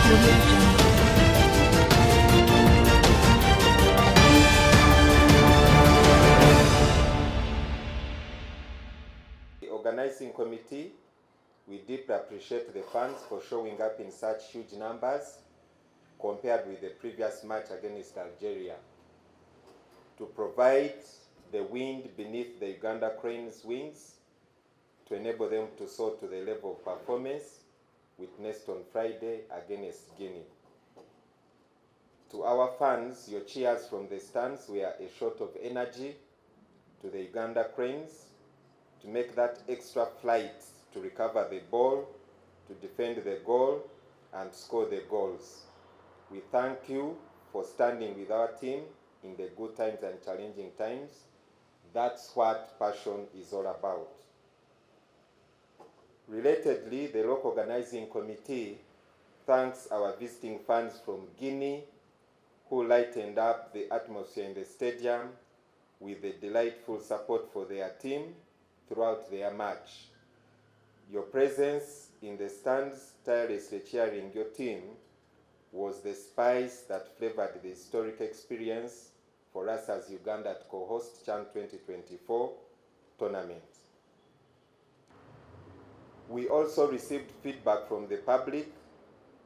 The organizing committee, we deeply appreciate the fans for showing up in such huge numbers compared with the previous match against Algeria, to provide the wind beneath the Uganda Cranes' wings, to enable them to soar to the level of performance witnessed on Friday against Guinea. To our fans, your cheers from the stands were a shot of energy to the Uganda Cranes to make that extra flight to recover the ball, to defend the goal, and score the goals. We thank you for standing with our team in the good times and challenging times. That's what passion is all about. Relatedly, the local organizing committee thanks our visiting fans from Guinea who lightened up the atmosphere in the stadium with the delightful support for their team throughout their match. Your presence in the stands, tirelessly cheering your team, was the spice that flavored the historic experience for us as Uganda to co-host CHAN 2024 tournament. We also received feedback from the public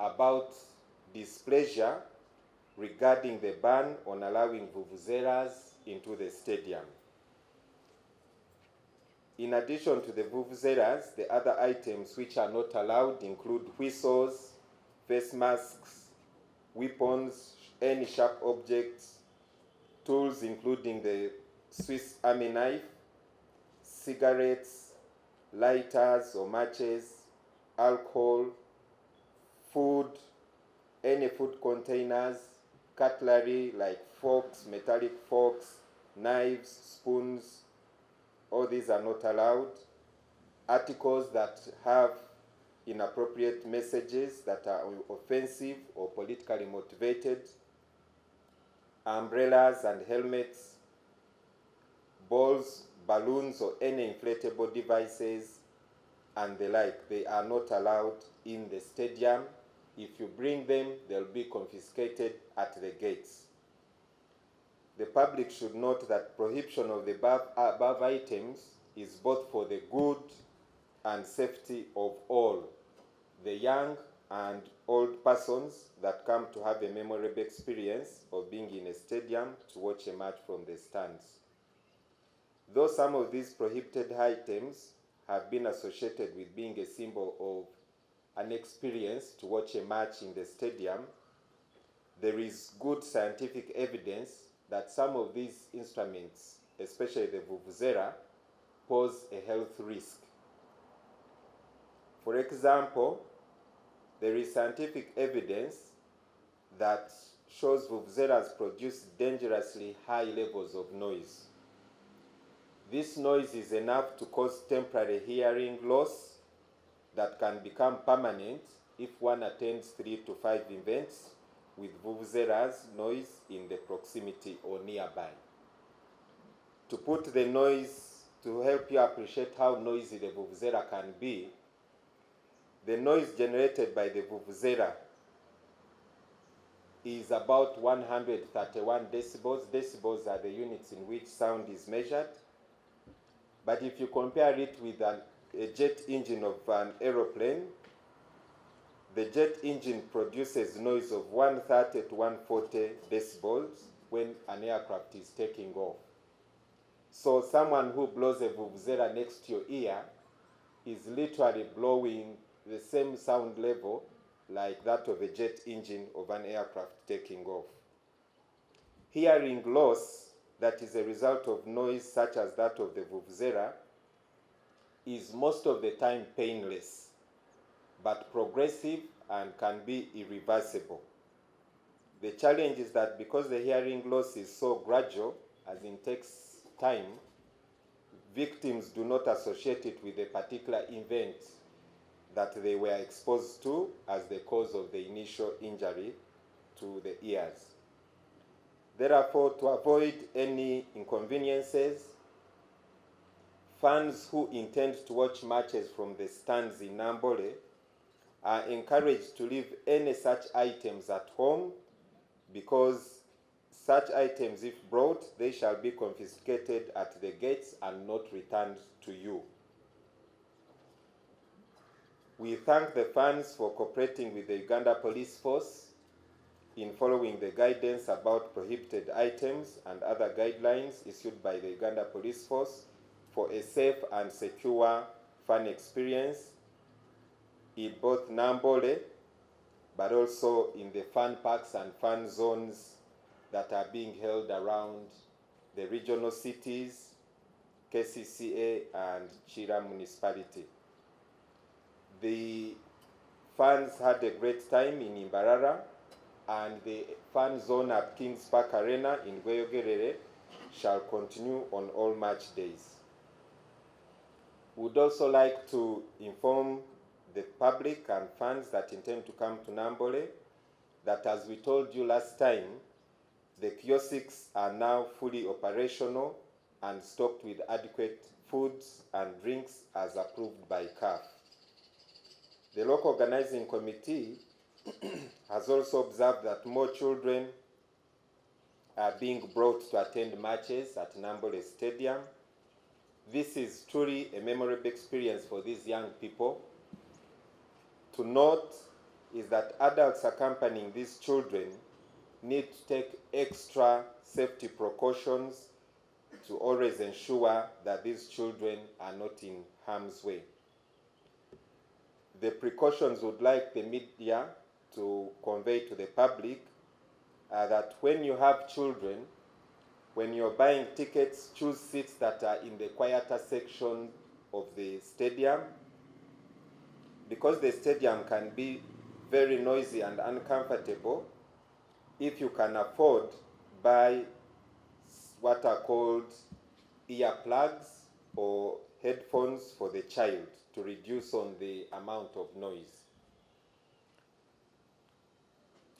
about displeasure regarding the ban on allowing vuvuzelas into the stadium. In addition to the vuvuzelas, the other items which are not allowed include whistles, face masks, weapons, any sharp objects, tools including the Swiss Army knife, cigarettes, lighters or matches, alcohol, food, any food containers, cutlery like forks, metallic forks, knives, spoons, all these are not allowed. Articles that have inappropriate messages that are offensive or politically motivated, umbrellas and helmets, balls, balloons or any inflatable devices and the like, they are not allowed in the stadium. If you bring them, they'll be confiscated at the gates. The public should note that prohibition of the above items is both for the good and safety of all, the young and old persons that come to have a memorable experience of being in a stadium to watch a match from the stands. Though some of these prohibited items have been associated with being a symbol of an experience to watch a match in the stadium, there is good scientific evidence that some of these instruments, especially the vuvuzela, pose a health risk. For example, there is scientific evidence that shows vuvuzelas produce dangerously high levels of noise. This noise is enough to cause temporary hearing loss that can become permanent if one attends 3 to 5 events with vuvuzelas noise in the proximity or nearby. To put the noise, to help you appreciate how noisy the vuvuzela can be, the noise generated by the vuvuzela is about 131 decibels. Decibels are the units in which sound is measured. But if you compare it with a jet engine of an aeroplane, the jet engine produces noise of 130 to 140 decibels when an aircraft is taking off. So someone who blows a vuvuzela next to your ear is literally blowing the same sound level like that of a jet engine of an aircraft taking off. Hearing loss that is a result of noise such as that of the vuvuzela is most of the time painless, but progressive and can be irreversible. The challenge is that because the hearing loss is so gradual, as in takes time, victims do not associate it with a particular event that they were exposed to as the cause of the initial injury to the ears. Therefore, to avoid any inconveniences, fans who intend to watch matches from the stands in Nambole are encouraged to leave any such items at home, because such items, if brought, they shall be confiscated at the gates and not returned to you. We thank the fans for cooperating with the Uganda Police Force in following the guidance about prohibited items and other guidelines issued by the Uganda Police Force for a safe and secure fun experience in both Nambole, but also in the fun parks and fun zones that are being held around the regional cities, KCCA and Chira municipality. The fans had a great time in Imbarara, and the fun zone at Kings Park Arena in Gweyogerere shall continue on all match days. We would also like to inform the public and fans that intend to come to Nambole that, as we told you last time, the kiosks are now fully operational and stocked with adequate foods and drinks as approved by CAF. The local organizing committee has also observed that more children are being brought to attend matches at Nambole Stadium. This is truly a memorable experience for these young people. To note is that adults accompanying these children need to take extra safety precautions to always ensure that these children are not in harm's way. The precautions would like the media to convey to the public are that when you have children, when you're buying tickets, choose seats that are in the quieter section of the stadium, because the stadium can be very noisy and uncomfortable. If you can afford, buy what are called earplugs or headphones for the child to reduce on the amount of noise.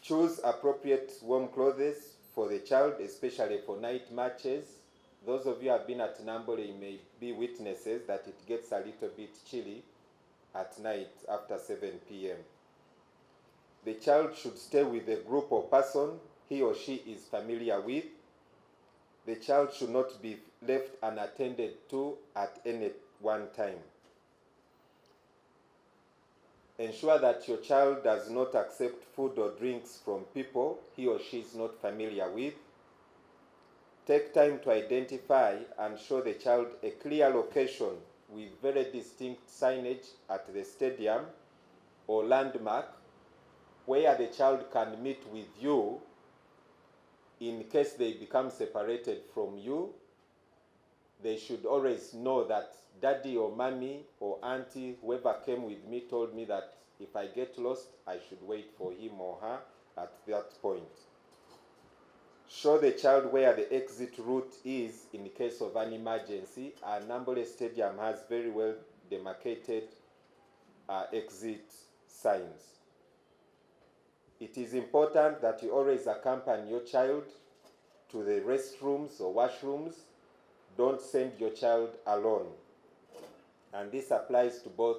Choose appropriate warm clothes for the child, especially for night matches. Those of you who have been at Nambole may be witnesses that it gets a little bit chilly at night after 7 p.m. The child should stay with a group or person he or she is familiar with. The child should not be left unattended to at any one time. Ensure that your child does not accept food or drinks from people he or she is not familiar with. Take time to identify and show the child a clear location with very distinct signage at the stadium or landmark where the child can meet with you in case they become separated from you. They should always know that daddy or mommy or auntie, whoever came with me, told me that if I get lost, I should wait for him or her at that point. Show the child where the exit route is in case of an emergency. Nambole Stadium has very well demarcated exit signs. It is important that you always accompany your child to the restrooms or washrooms. Don't send your child alone. And this applies to both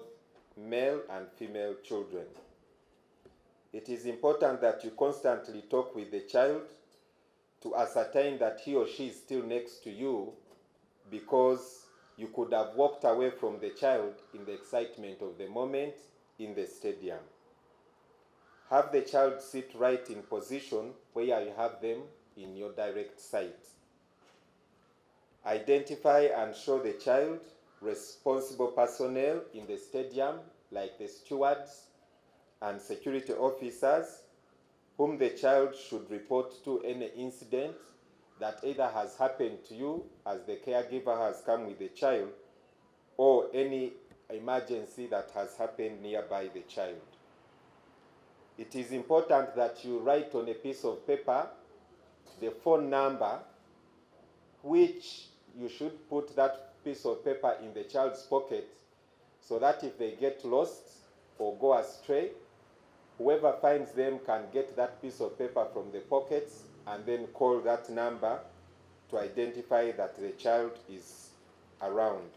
male and female children. It is important that you constantly talk with the child to ascertain that he or she is still next to you, because you could have walked away from the child in the excitement of the moment in the stadium. Have the child sit right in position where you have them in your direct sight. Identify and show the child responsible personnel in the stadium, like the stewards and security officers, whom the child should report to any incident that either has happened to you as the caregiver has come with the child, or any emergency that has happened nearby the child. It is important that you write on a piece of paper the phone number, which you should put that piece of paper in the child's pocket, so that if they get lost or go astray, whoever finds them can get that piece of paper from the pockets and then call that number to identify that the child is around.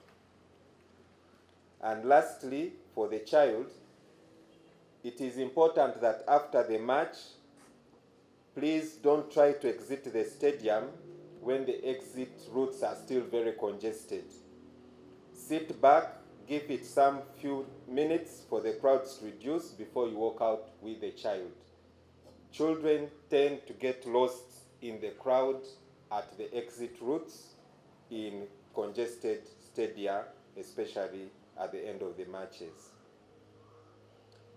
And lastly, for the child, it is important that after the match, please don't try to exit the stadium when the exit routes are still very congested. Sit back, give it some few minutes for the crowds to reduce before you walk out with the child. Children tend to get lost in the crowd at the exit routes in congested stadia, especially at the end of the matches.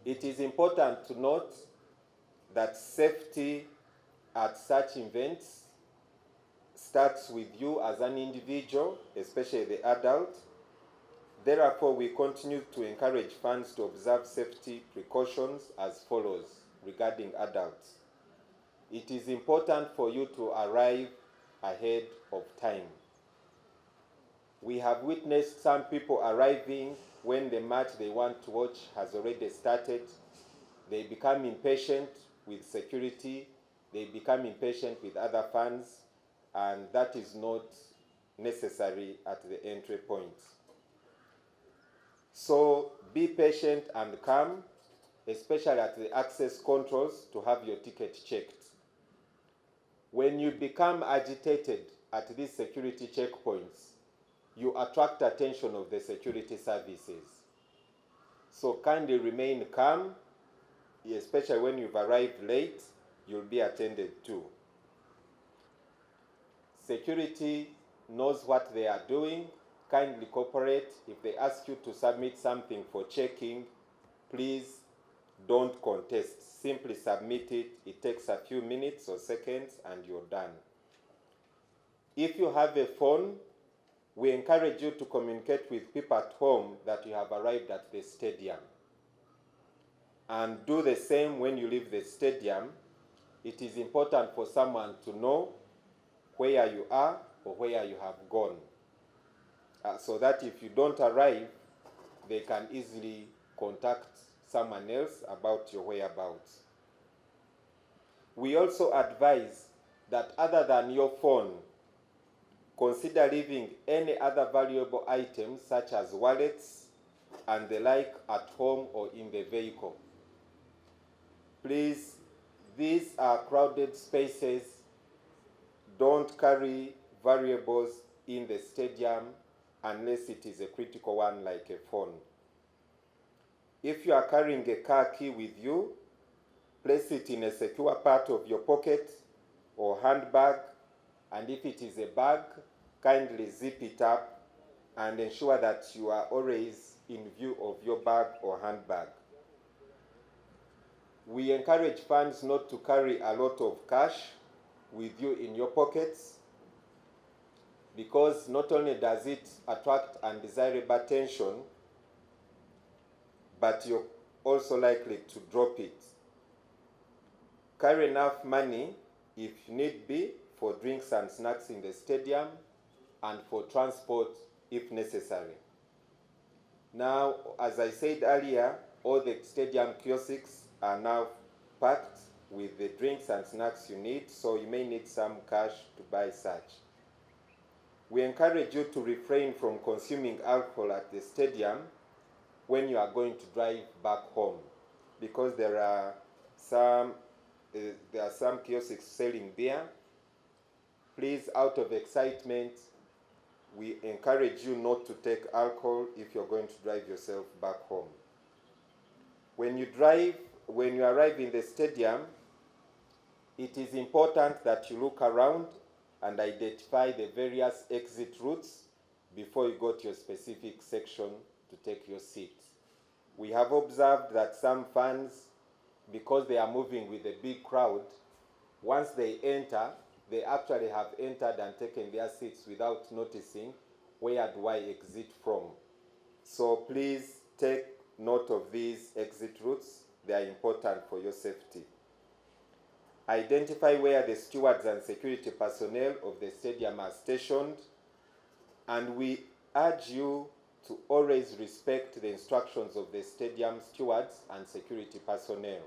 It is important to note that safety at such events starts with you as an individual, especially the adult. Therefore, we continue to encourage fans to observe safety precautions as follows regarding adults. It is important for you to arrive ahead of time. We have witnessed some people arriving when the match they want to watch has already started. They become impatient with security, they become impatient with other fans, and that is not necessary at the entry point. So be patient and calm, especially at the access controls, to have your ticket checked. When you become agitated at these security checkpoints, you attract attention of the security services. So kindly remain calm, especially when you've arrived late, you'll be attended to. Security knows what they are doing. Kindly cooperate. If they ask you to submit something for checking, please don't contest. Simply submit it. It takes a few minutes or seconds and you're done. If you have a phone, we encourage you to communicate with people at home that you have arrived at the stadium. And do the same when you leave the stadium. It is important for someone to know where you are or where you have gone, so that if you don't arrive, they can easily contact someone else about your whereabouts. We also advise that other than your phone, consider leaving any other valuable items such as wallets and the like at home or in the vehicle. Please, these are crowded spaces. Don't carry valuables in the stadium unless it is a critical one like a phone. If you are carrying a car key with you, place it in a secure part of your pocket or handbag, and if it is a bag, kindly zip it up and ensure that you are always in view of your bag or handbag. We encourage fans not to carry a lot of cash with you in your pockets, because not only does it attract undesirable attention, but you're also likely to drop it. Carry enough money, if need be, for drinks and snacks in the stadium and for transport if necessary. Now, as I said earlier, all the stadium kiosks are now packed with the drinks and snacks you need, so you may need some cash to buy such. We encourage you to refrain from consuming alcohol at the stadium when you are going to drive back home, because there are some kiosks selling beer. Please, out of excitement, we encourage you not to take alcohol if you're going to drive yourself back home. When you arrive in the stadium, it is important that you look around and identify the various exit routes before you go to your specific section to take your seat. We have observed that some fans, because they are moving with a big crowd, once they enter, they actually have entered and taken their seats without noticing where do I exit from. So please take note of these exit routes. They are important for your safety. Identify where the stewards and security personnel of the stadium are stationed, and we urge you to always respect the instructions of the stadium stewards and security personnel.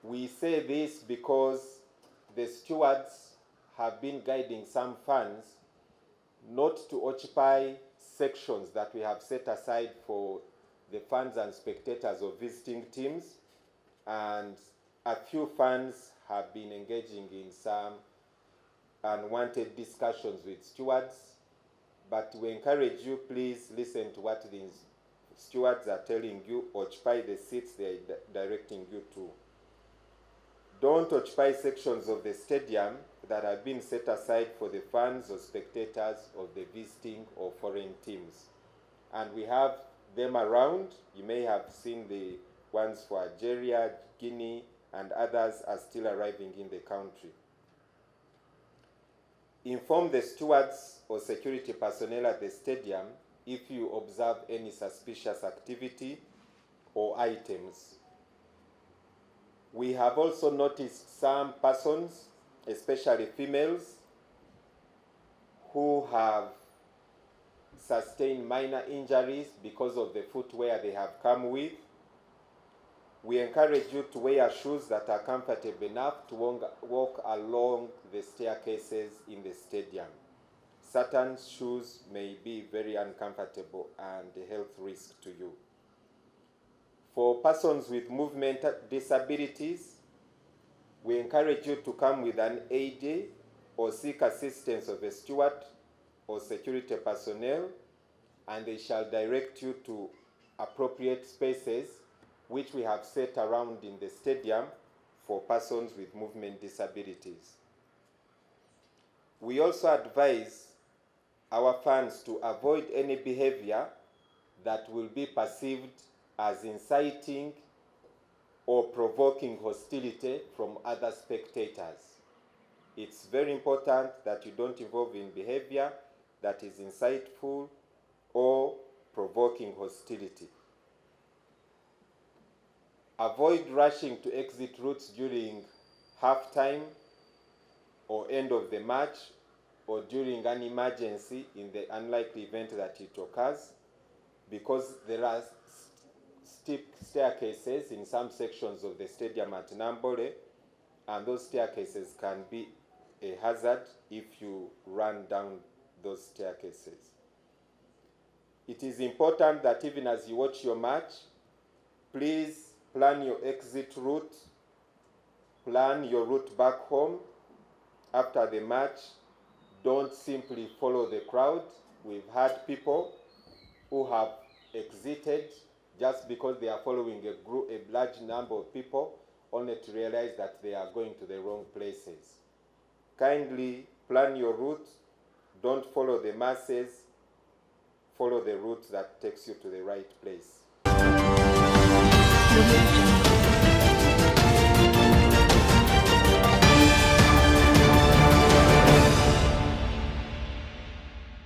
We say this because the stewards have been guiding some fans not to occupy sections that we have set aside for the fans and spectators of visiting teams, and a few fans have been engaging in some unwanted discussions with stewards, but we encourage you, please listen to what these stewards are telling you. Occupy the seats they are directing you to. Don't occupy sections of the stadium that have been set aside for the fans or spectators of the visiting or foreign teams. And we have them around. You may have seen the ones for Algeria, Guinea, and others are still arriving in the country. Inform the stewards or security personnel at the stadium if you observe any suspicious activity or items. We have also noticed some persons, especially females, who have sustained minor injuries because of the footwear they have come with. We encourage you to wear shoes that are comfortable enough to walk along the staircases in the stadium. Certain shoes may be very uncomfortable and a health risk to you. For persons with movement disabilities, we encourage you to come with an aid or seek assistance of a steward or security personnel, and they shall direct you to appropriate spaces which we have set around in the stadium for persons with movement disabilities. We also advise our fans to avoid any behavior that will be perceived as inciting or provoking hostility from other spectators. It's very important that you don't involve in behavior that is insightful or provoking hostility. Avoid rushing to exit routes during halftime or end of the match or during an emergency in the unlikely event that it occurs, because there are steep staircases in some sections of the stadium at Nambole, and those staircases can be a hazard if you run down those staircases. It is important that even as you watch your match, please plan your exit route, plan your route back home after the match. Don't simply follow the crowd. We've had people who have exited just because they are following a large number of people, only to realize that they are going to the wrong places. Kindly plan your route. Don't follow the masses. Follow the route that takes you to the right place.